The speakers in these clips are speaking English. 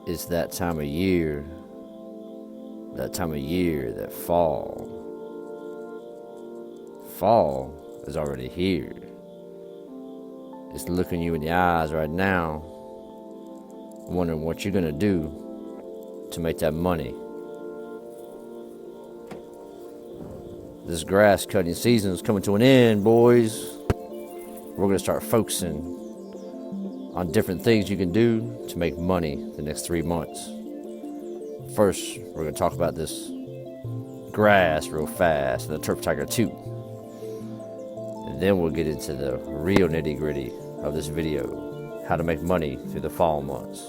It's that time of year. That fall. Fall is already here. It's looking you in the eyes right now, wondering what you're gonna do to make that money. This grass cutting season is coming to an end, boys. We're gonna start focusing on different things you can do to make money the next 3 months. First, we're gonna talk about this grass real fast and the Turf Tiger 2. And then we'll get into the real nitty gritty of this video, how to make money through the fall months.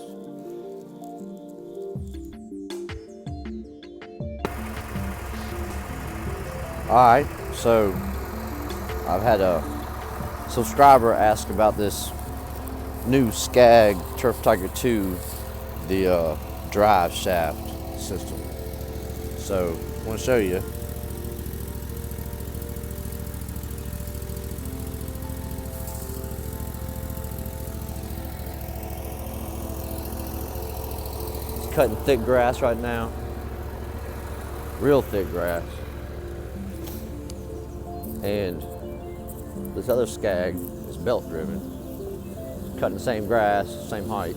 Alright, so I've had a subscriber ask about this new Skag Turf Tiger 2, the drive shaft system. So I want to show you. It's cutting thick grass right now, real thick grass. And this other Skag is belt driven, cutting the same grass, same height.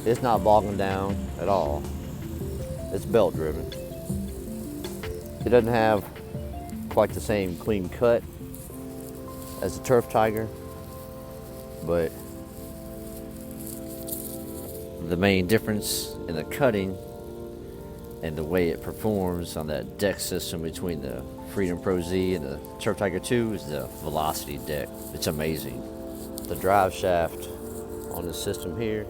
It's not bogging down at all. It's belt driven. It doesn't have quite the same clean cut as the Turf Tiger, but the main difference in the cutting and the way it performs on that deck system between the Freedom Pro Z and the Turf Tiger 2 is the velocity deck. It's amazing. The drive shaft on the system here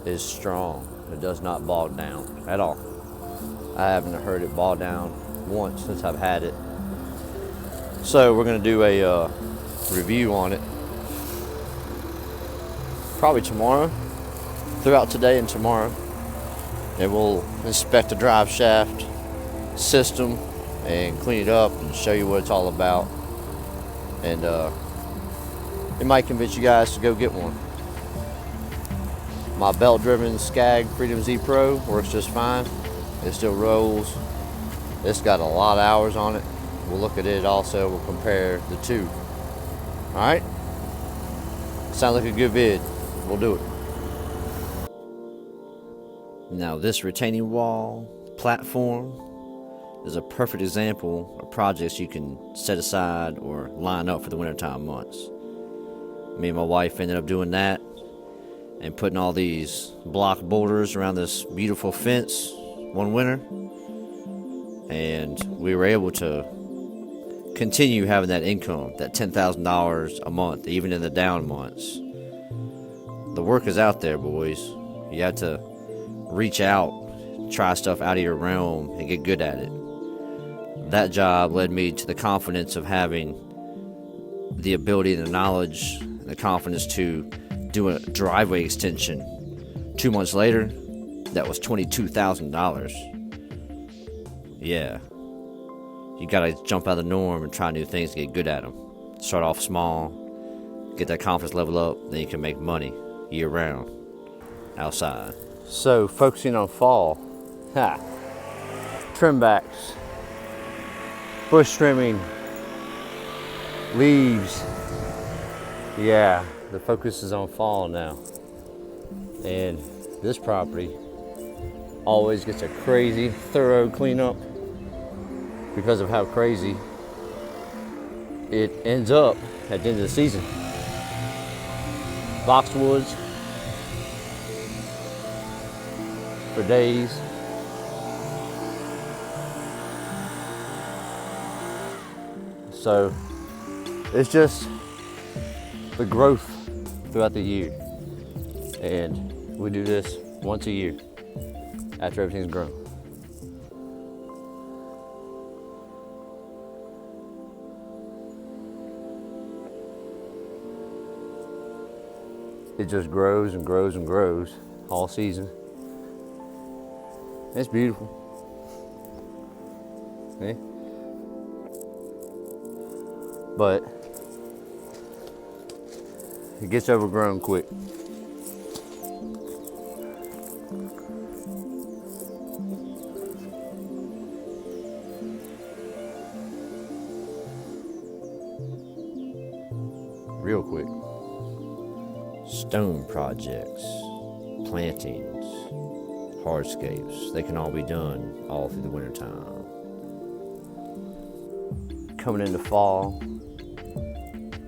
is strong. It does not bog down at all. I haven't heard it bog down once since I've had it. So we're going to do a review on it probably tomorrow, throughout today and tomorrow. And we'll inspect the drive shaft system and clean it up and show you what it's all about. And it might convince you guys to go get one. My belt-driven Skag Freedom Z Pro works just fine. It still rolls. It's got a lot of hours on it. We'll look at it also. We'll compare the two. All right? Sounds like a good vid. We'll do it. Now, this retaining wall platform is a perfect example of projects you can set aside or line up for the wintertime months. Me and my wife ended up doing that and putting all these block boulders around this beautiful fence one winter, and we were able to continue having that income, that $10,000 a month, even in the down months. The work is out there, boys. You have to reach out, try stuff out of your realm, and get good at it. That job led me to the confidence of having the ability and the knowledge and the confidence to do a driveway extension. 2 months later, that was $22,000. Yeah. You gotta jump out of the norm and try new things to get good at them. Start off small, get that confidence level up, then you can make money year round outside. So, focusing on fall. Trim backs, bush trimming, leaves. Yeah, the focus is on fall now. And this property always gets a crazy, thorough cleanup because of how crazy it ends up at the end of the season. Boxwoods for days. So it's just the growth throughout the year. And we do this once a year after everything's grown. it just grows and grows and grows all season. It's beautiful. Okay. But it gets overgrown quick. Real quick. Stone projects, plantings, hardscapes, they can all be done all through the wintertime. Coming into fall,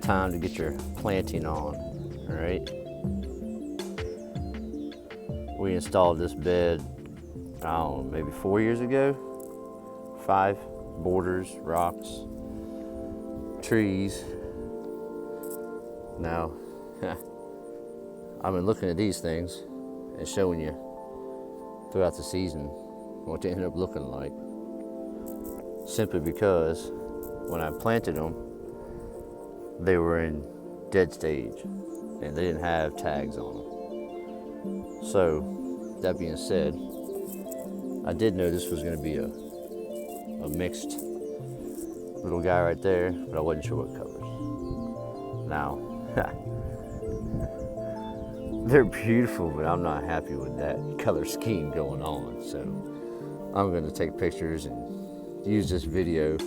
time to get your planting on, all right? We installed this bed, I don't know, maybe 4 years ago. 5 borders, rocks, trees. Now, I've been looking at these things and showing you throughout the season what they end up looking like. Simply because when I planted them, they were in dead stage and they didn't have tags on them. So, that being said, I did know this was going to be a mixed little guy right there, but I wasn't sure what colors. Now, they're beautiful, but I'm not happy with that color scheme going on. So I'm going to take pictures and use this video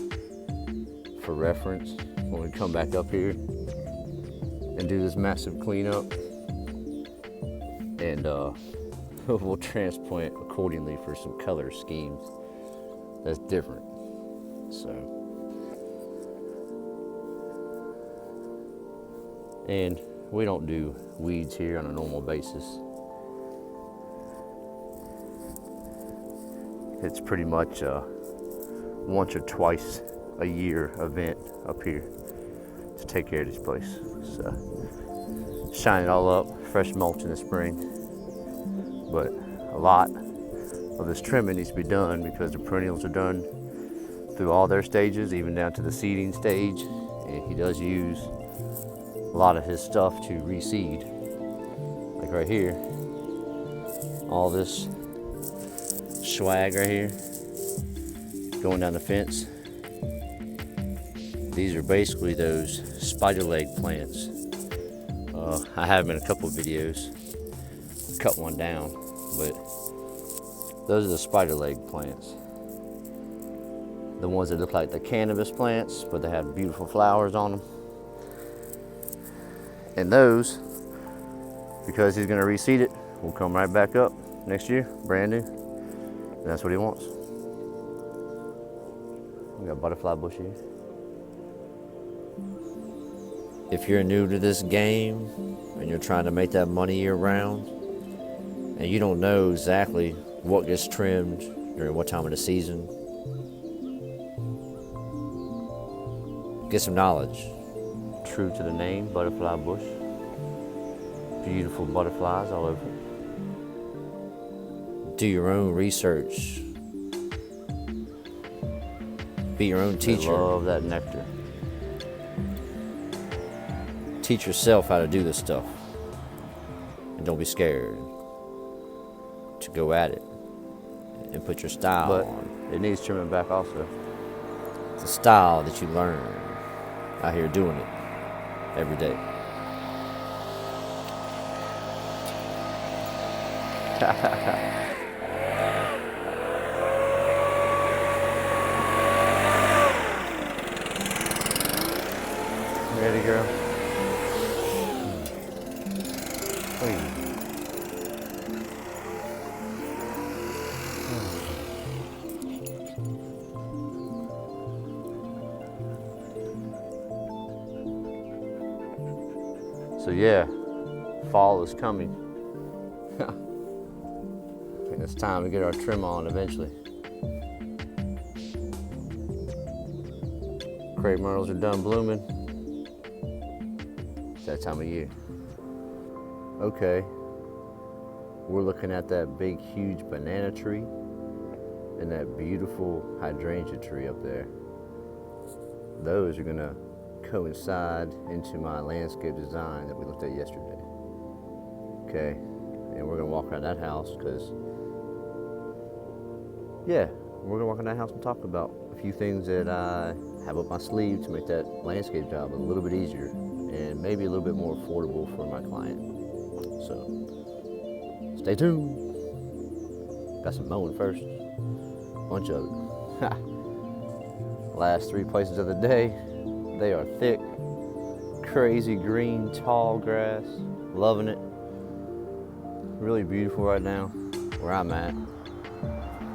for reference when we come back up here and do this massive cleanup. And we'll transplant accordingly for some color schemes that's different. So. And we don't do weeds here on a normal basis. It's pretty much a once or twice a year event up here to take care of this place. So shine it all up, fresh mulch in the spring. But a lot of this trimming needs to be done because the perennials are done through all their stages, even down to the seeding stage. And he does use a lot of his stuff to reseed. Like right here, all this swag right here going down the fence. These are basically those spider leg plants. I have them in a couple of videos. Cut one down, but those are the spider leg plants. The ones that look like the cannabis plants, but they have beautiful flowers on them. And those, because he's going to reseed it, will come right back up next year, brand new. And that's what he wants. We got a butterfly bush here. If you're new to this game and you're trying to make that money year round, and you don't know exactly what gets trimmed during what time of the season, get some knowledge. True to the name, butterfly bush. Beautiful butterflies all over. Do your own research. Be your own teacher. I love that nectar. Teach yourself how to do this stuff. And don't be scared to go at it and put your style on. It needs trimming back also. It's a style that you learn out here doing it every day. Ready, girl? So yeah, fall is coming. And it's time to get our trim on eventually. Crepe myrtles are done blooming. It's that time of year. Okay, we're looking at that big, huge banana tree and that beautiful hydrangea tree up there. Those are gonna coincide into my landscape design that we looked at yesterday. Okay, and we're gonna walk around that house because, yeah, we're gonna walk around that house and talk about a few things that I have up my sleeve to make that landscape job a little bit easier and maybe a little bit more affordable for my client. So, stay tuned. Got some mowing first. Bunch of it. Last 3 places of the day, they are thick, crazy green, tall grass. Loving it. Really beautiful right now where I'm at.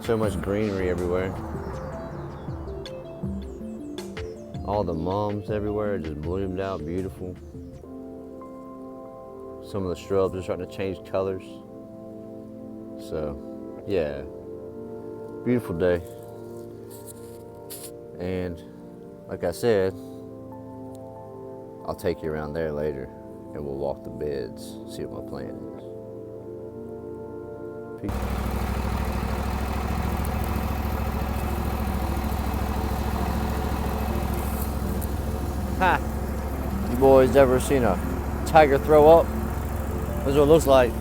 So much greenery everywhere. All the mums everywhere just bloomed out, beautiful. Some of the shrubs are starting to change colors. So, yeah, beautiful day. And like I said, I'll take you around there later and we'll walk the beds, see what my plan is. Peace. Ha! You boys ever seen a tiger throw up? That's what it looks like.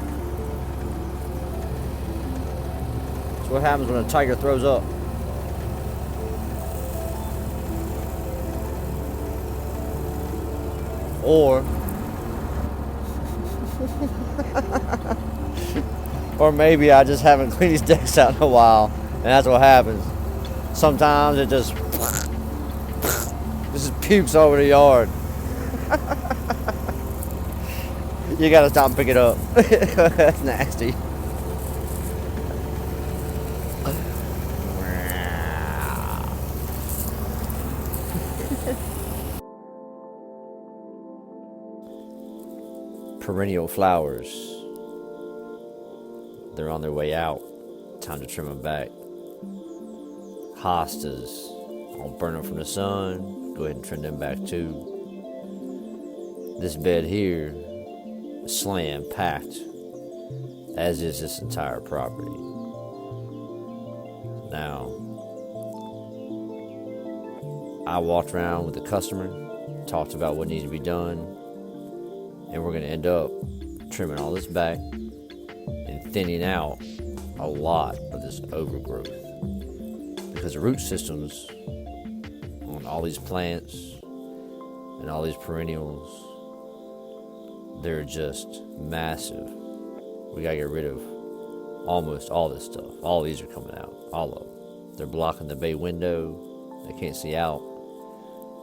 That's what happens when a tiger throws up. Or maybe I just haven't cleaned these decks out in a while, and that's what happens. Sometimes it just pukes over the yard. You gotta stop and pick it up. That's nasty. Perennial flowers. They're on their way out. Time to trim them back. Hostas. I'll burn them from the sun. Go ahead and trim them back too. This bed here is slam packed, as is this entire property. Now, I walked around with the customer, talked about what needs to be done, and we're going to end up trimming all this back and thinning out a lot of this overgrowth, because the root systems on all these plants and all these perennials, they're just massive. We got to get rid of almost all this stuff. All these are coming out, all of them. They're blocking the bay window. They can't see out.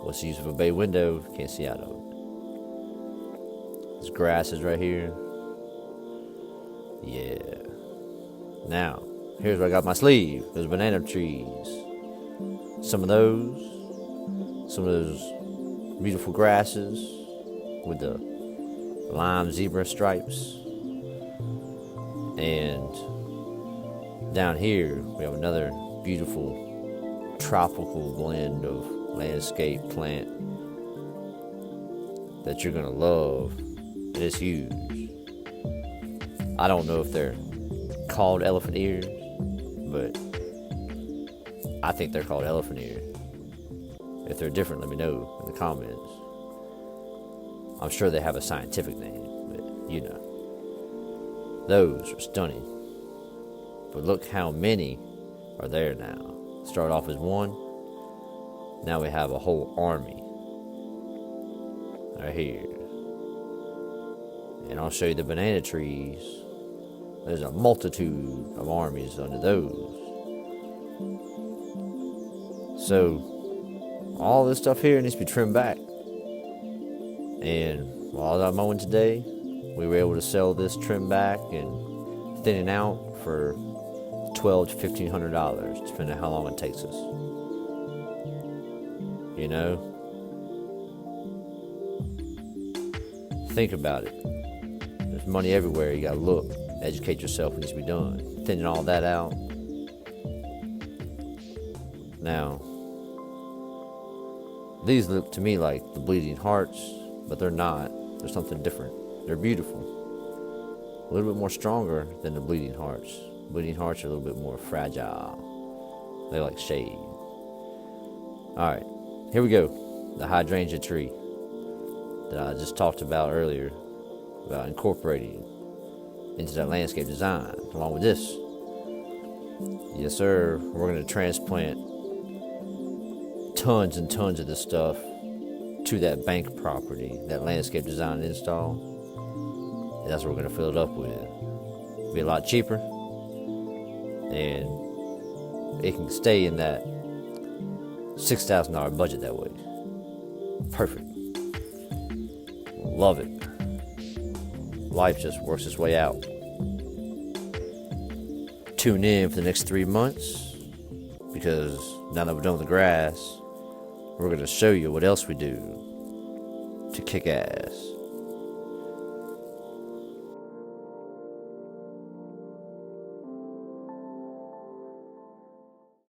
What's the use of a bay window? Can't see out of it. This grass is right here. Yeah. Now, here's what I got up my sleeve. Those banana trees. Some of those beautiful grasses with the lime zebra stripes. And down here, we have another beautiful tropical blend of landscape plant that you're gonna love. It is huge. I don't know if they're called elephant ears, but I think they're called elephant ears. If they're different, let me know in the comments. I'm sure they have a scientific name, but you know. Those are stunning. But look how many are there now. Start off as one. Now we have a whole army right here. And I'll show you the banana trees. There's a multitude of armies under those. So all this stuff here needs to be trimmed back. And while I'm mowing today, we were able to sell this trim back and thinning out for $1,200 to $1,500, depending on how long it takes us. You know? Think about it. There's money everywhere. You gotta look. Educate yourself. What needs to be done. Thinning all that out. Now, these look to me like the bleeding hearts, but they're not. They're something different. They're beautiful. A little bit more stronger than the bleeding hearts. Bleeding hearts are a little bit more fragile. They like shade. Alright, here we go. The hydrangea tree that I just talked about earlier, about incorporating. into that landscape design along with this. Yes, sir. We're going to transplant tons and tons of this stuff to that bank property, that landscape design install. And that's what we're going to fill it up with. It'll be a lot cheaper, and it can stay in that $6,000 budget that way. Perfect. Love it. Life just works its way out. Tune in for the next 3 months, because now that we're done with the grass, we're going to show you what else we do to kick ass.